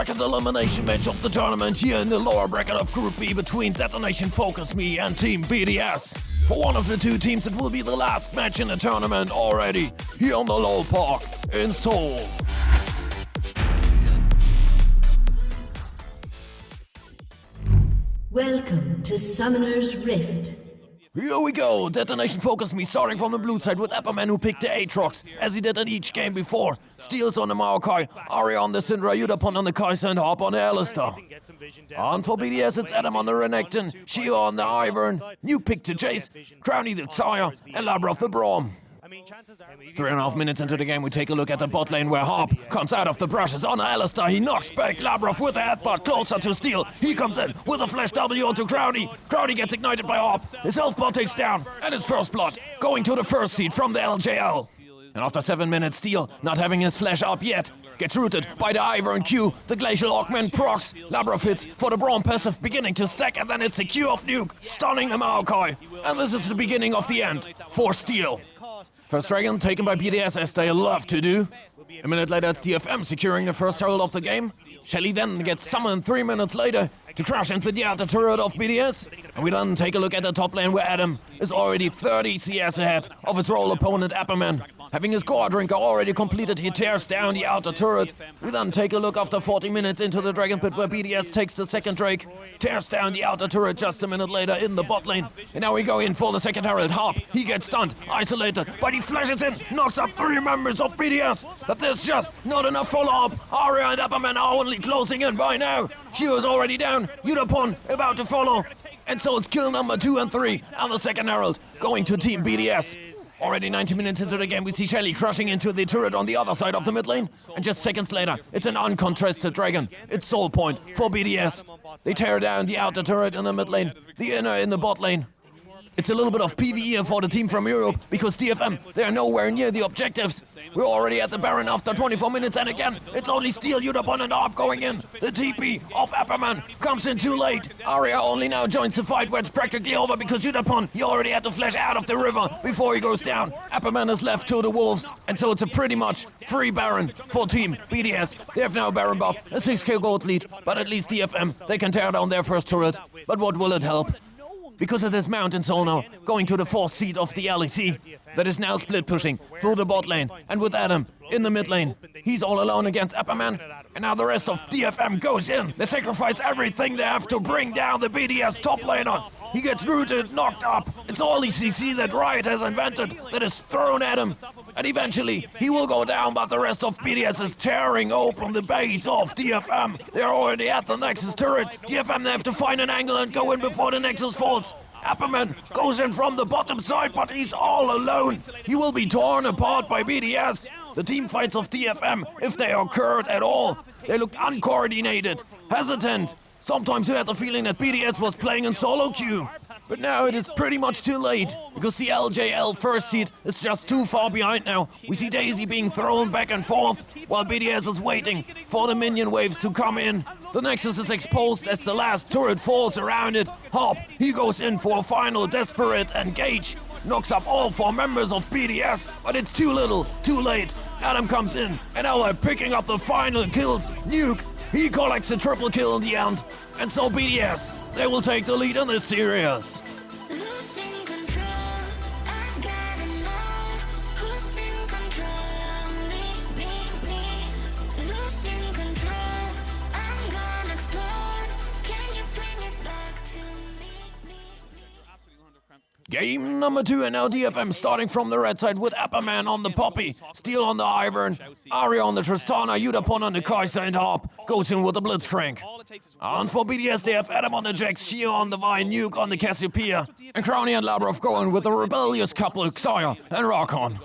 second elimination match of the tournament here in the lower bracket of Group B between DetonatioN, FocusMe and Team BDS. For one of the two teams, it will be the last match in the tournament already here on the Lowell Park in Seoul. Welcome to Summoner's Rift. Here we go, DetonatioN FocusMe starting from the blue side with Epperman, who picked the Aatrox, as he did in each game before. Steals on the Maokai, Arya on the Syndra, Yutapon on the Kai'Sa and Hop on the Alistar. And for BDS, it's Adam on the Renekton, Shio on the Ivern, Nuke picked to Jace, Crowny the Xayah, and Labrov the Braum. 3.5 minutes into the game, we take a look at the bot lane where Hop comes out of the brushes on Alistar. He knocks back Labrov with a headbutt closer to steal. He comes in with a flash W onto Crowny. Crowny gets ignited by Hop. His health bar takes down, and it's first blood going to the first seed from the LJL. And after 7 minutes, Steel, not having his flash up yet, gets rooted by the Ivern Q. The Glacial Augment procs. Labrov hits for the Braum passive, beginning to stack, and then it's a Q of Nuke, stunning the Maokai. And this is the beginning of the end for Steel. First Dragon taken by BDS, as they love to do. A minute later, it's DFM securing the first herald of the game. Shelly then gets summoned 3 minutes later to crash into the outer turret of BDS. And we then take a look at the top lane where Adam is already 30 CS ahead of his role opponent Epperman. Having his core drinker already completed, he tears down the outer turret. We then take a look after 40 minutes into the Dragon Pit where BDS takes the second Drake, tears down the outer turret just a minute later in the bot lane. And now we go in for the second herald. Hop, he gets stunned, isolated, but he flashes in, knocks up 3 members of BDS. But there's just not enough follow-up. Arya and Epperman are only closing in by now. Shio is already down, Yutapon about to follow. And so it's kill number 2 and 3, and the second herald going to Team BDS. Already 90 minutes into the game, we see Shelly crushing into the turret on the other side of the mid lane. And just seconds later, it's an uncontested dragon. It's soul point for BDS. They tear down the outer turret in the mid lane, the inner in the bot lane. It's a little bit of PvE for the team from Europe, because DFM, they are nowhere near the objectives. We're already at the Baron after 24 minutes, and again, it's only Steel, Yutapon and Arp going in. The TP of Epperman comes in too late. Arya only now joins the fight where it's practically over, because Yutapon, he already had to flash out of the river before he goes down. Epperman is left to the wolves, and so it's a pretty much free Baron for Team BDS. They have now Baron buff, a 6k gold lead, but at least DFM, they can tear down their first turret. But what will it help? Because it is Mountain Soul now, going to the 4th seed of the LEC, that is now split pushing through the bot lane, and with Adam in the mid lane. He's all alone against Epperman, and now the rest of DFM goes in. They sacrifice everything they have to bring down the BDS top laner. He gets rooted, knocked up. It's all ECC that Riot has invented that is thrown at him. And eventually, he will go down, but the rest of BDS is tearing open the base of DFM. They're already at the Nexus turrets. DFM, they have to find an angle and go in before the Nexus falls. Epperman goes in from the bottom side, but he's all alone. He will be torn apart by BDS. The team fights of DFM, if they occurred at all, they looked uncoordinated, hesitant. Sometimes you had the feeling that BDS was playing in solo queue. But now it is pretty much too late, because the LJL first seed is just too far behind now. We see Daisy being thrown back and forth, while BDS is waiting for the minion waves to come in. The Nexus is exposed as the last turret falls around it. Hop, he goes in for a final desperate engage. Knocks up all 4 members of BDS, but it's too little, too late. Adam comes in, and now they're picking up the final kills. Nuke, he collects a triple kill in the end. And so BDS, they will take the lead in this series. Losing control, I gotta know who's in control. Me. Losing control, I'm gonna explode. Can you bring it back to me? Game number 2, and now DFM starting from the red side with Epperman on the Poppy, Steel on the Ivern, Arya on the Tristana, Yutapon on the Kai'Sa, and Hop goes in with the Blitzcrank. And for BDS, they have Adam on the Jax, Shio on the Vine, Nuke on the Cassiopeia, and Crowny and Labrov going with the rebellious couple Xayah and Rakon.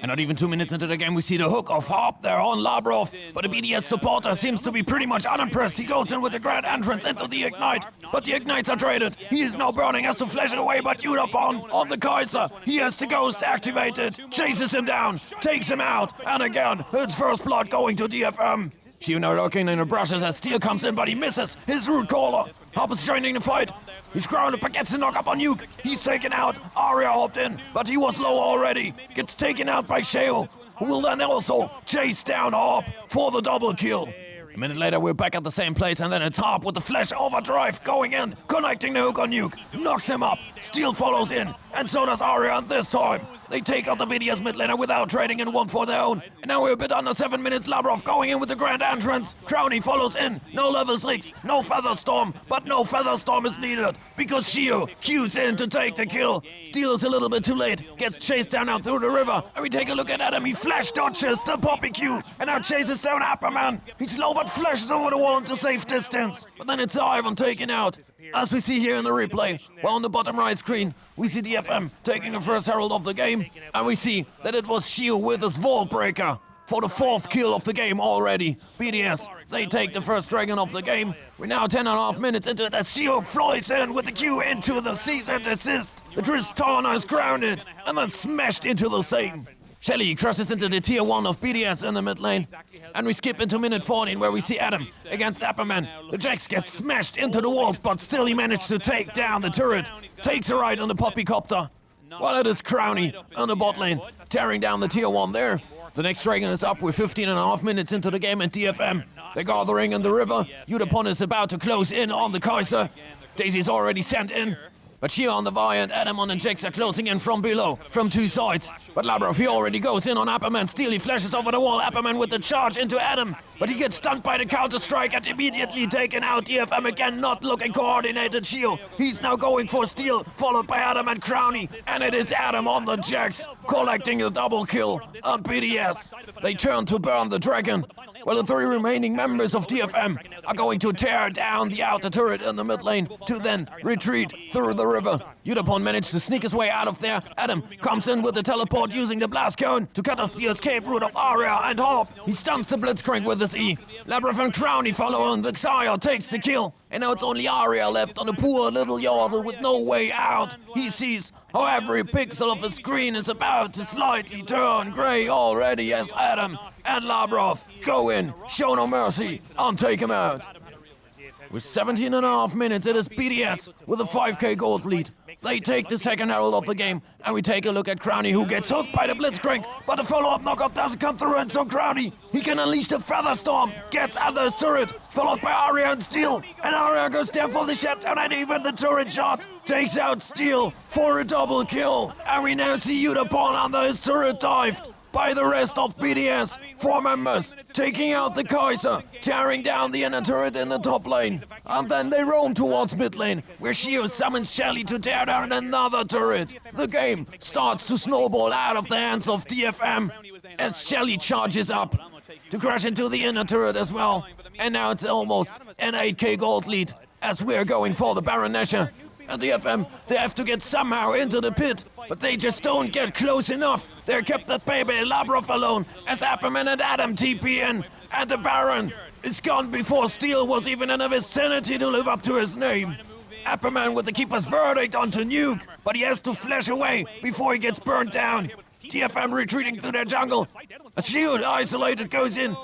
And not even 2 minutes into the game, we see the hook of Hop there on Labrov, but the BDS supporter seems to be pretty much unimpressed. He goes in with the grand entrance into the Ignite, but the Ignites are traded. He is now burning, has to flash it away, but Yutapon on the Kai'Sa, he has the Ghost activated, chases him down, takes him out, and again, it's first blood going to DFM. Shio now lurking in the brushes as Steel comes in, but he misses his root caller. Hop is joining the fight. He's grounded, but gets a knock up on Nuke. He's taken out. Arya hopped in, but he was low already. Gets taken out by Shale, who will then also chase down Hop for the double kill. A minute later, we're back at the same place, and then it's Harp with the flash overdrive going in, connecting the hook on Nuke, knocks him up. Steel follows in, and so does Aria, and this time they take out the BDS mid laner without trading in one for their own. And now we're a bit under 7 minutes. Labrov going in with the grand entrance. Crowny follows in. No level 6, no Feather Storm, but no Feather Storm is needed because Shio cues in to take the kill. Steel is a little bit too late, gets chased down out through the river. And we take a look at Adam. He flash dodges the Poppy Q and now chases down Apperman. He's low but flashes over the wall into safe distance. But then it's Ivan taken out. As we see here in the replay, well, on the bottom right screen, we see DFM taking the first herald of the game, and we see that it was Shio with his Vault Breaker for the 4th kill of the game already. BDS, they take the first dragon of the game. We're now 10.5 minutes into it as Shio flies in with the Q into the cease and desist. The Tristana is grounded and then smashed into the same. Shelly crashes into the tier 1 of BDS in the mid lane. And we skip into minute 14 where we see Adam against Apperman. The Jax gets smashed into the walls, but still he managed to take down the turret. Takes a ride on the Poppycopter. While it is Crowny on the bot lane, tearing down the tier 1 there. The next dragon is up with 15.5 minutes into the game and DFM. They're gathering in the river. Udapon is about to close in on the Kaiser. Daisy's already sent in. But Shio on the Vi and Adam on the Jax are closing in from below, from 2 sides. But Labrov, he already goes in on Apperman. Steely flashes over the wall, Apperman with the charge into Adam. But he gets stunned by the counter-strike and immediately taken out. DFM again not looking coordinated. Shio, he's now going for Steel, followed by Adam and Crowny. And it is Adam on the Jax, collecting the double kill on BDS. They turn to burn the dragon. Well, the 3 remaining members of DFM are going to tear down the outer turret in the mid lane to then retreat through the river. Udapon managed to sneak his way out of there. Adam comes in with the teleport using the blast cone to cut off the escape route of Aria and Harp. He stuns the Blitzcrank with his E. Labrov and Crowny follow on. The Xayah takes the kill. And now it's only Aria left on a poor little yardle with no way out. He sees how every pixel of the screen is about to slightly turn grey already as Adam and Labrov go in, show no mercy, and take him out. With 17.5 minutes, it is BDS with a 5k gold lead. They take the second herald of the game, and we take a look at Crowny, who gets hooked by the Blitzcrank, but the follow-up knockup doesn't come through, and so Crowny, he can unleash the Feather Storm, gets under his turret, followed by Aria and Steel, and Aria goes down for the shutdown, and even the turret shot takes out Steel for a double kill, and we now see Udapon under his turret dive by the rest of BDS. 4 members taking out the Kaiser, tearing down the inner turret in the top lane. And then they roam towards mid lane, where Shio summons Shelly to tear down another turret. The game starts to snowball out of the hands of DFM as Shelly charges up to crash into the inner turret as well. And now it's almost an 8k gold lead as we're going for the Baron Nashor. And the FM, they have to get somehow into the pit, but they just don't get close enough. They're kept at Baby Labrov alone as Apperman and Adam TP in, and the Baron is gone before Steel was even in the vicinity to live up to his name. Apperman with the Keeper's Verdict onto Nuke, but he has to flash away before he gets burnt down. DFM retreating through their jungle. A shield isolated goes in,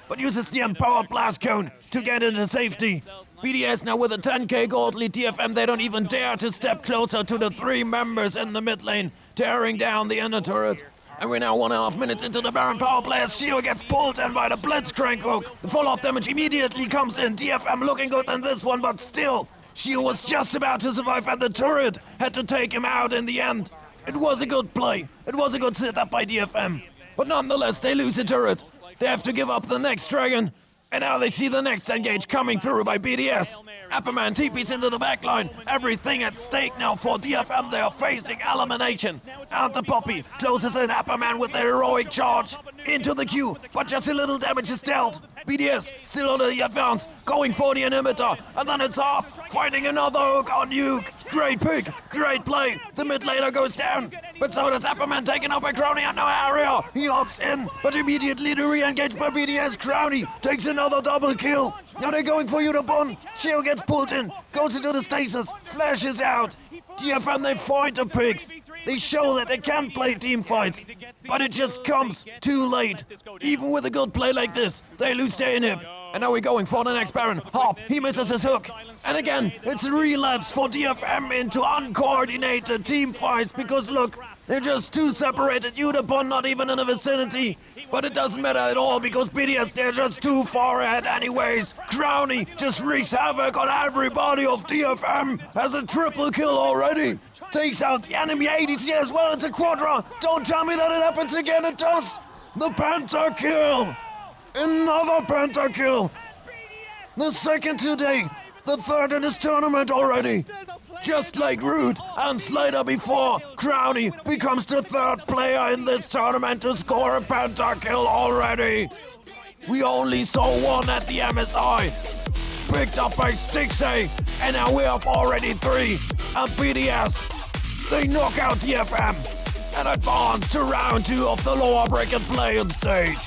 but uses the Empowered Blast Cone to get into safety. BDS now with a 10k gold lead. DFM, they don't even dare to step closer to the 3 members in the mid lane, tearing down the inner turret. And we're now 1.5 minutes into the Baron power play as Shio gets pulled in by the Blitzcrank hook. The follow-up damage immediately comes in. DFM looking good in this one, but still, Shio was just about to survive and the turret had to take him out in the end. It was a good play. It was a good setup by DFM. But nonetheless, they lose the turret. They have to give up the next dragon. And now they see the next engage coming through by BDS. Apperman TP's into the backline. Everything at stake now for DFM. They are facing elimination. And the Poppy closes in. Apperman with a heroic charge into the queue, but just a little damage is dealt. BDS still on the advance, going for the inhibitor, and then it's Harp finding another hook on Nuke. Great pick, great play. The mid laner goes down, but so does Apperman, taken up by Crowny and no area. He hops in, but immediately the re-engage by BDS. Crowny takes another double kill. Now they're going for Udapon. Shio gets pulled in, goes into the stasis, flashes out. DFM, they find the picks. They show that they can play team fights, but it just comes too late. Even with a good play like this, they lose their inhib. And now we're going for the next Baron. Harp, he misses his hook. And again, it's a relapse for DFM into uncoordinated team fights because look, They're just two separated Udapon, not even in the vicinity. But it doesn't matter at all because BDS, they're just too far ahead anyways. Crowny just wreaks havoc on everybody of DFM. Has a triple kill already. Takes out the enemy ADC as well. It's a quadra. Don't tell me that it happens again. It does. The pentakill. Another pentakill. The second today. The third in this tournament already. Just like Root and Slater before, Crowny becomes the third player in this tournament to score a pentakill already. We only saw one at the MSI, picked up by Stixay, and now we have already three. And BDS, they knock out DFM and advance to round 2 of the lower bracket play-in stage.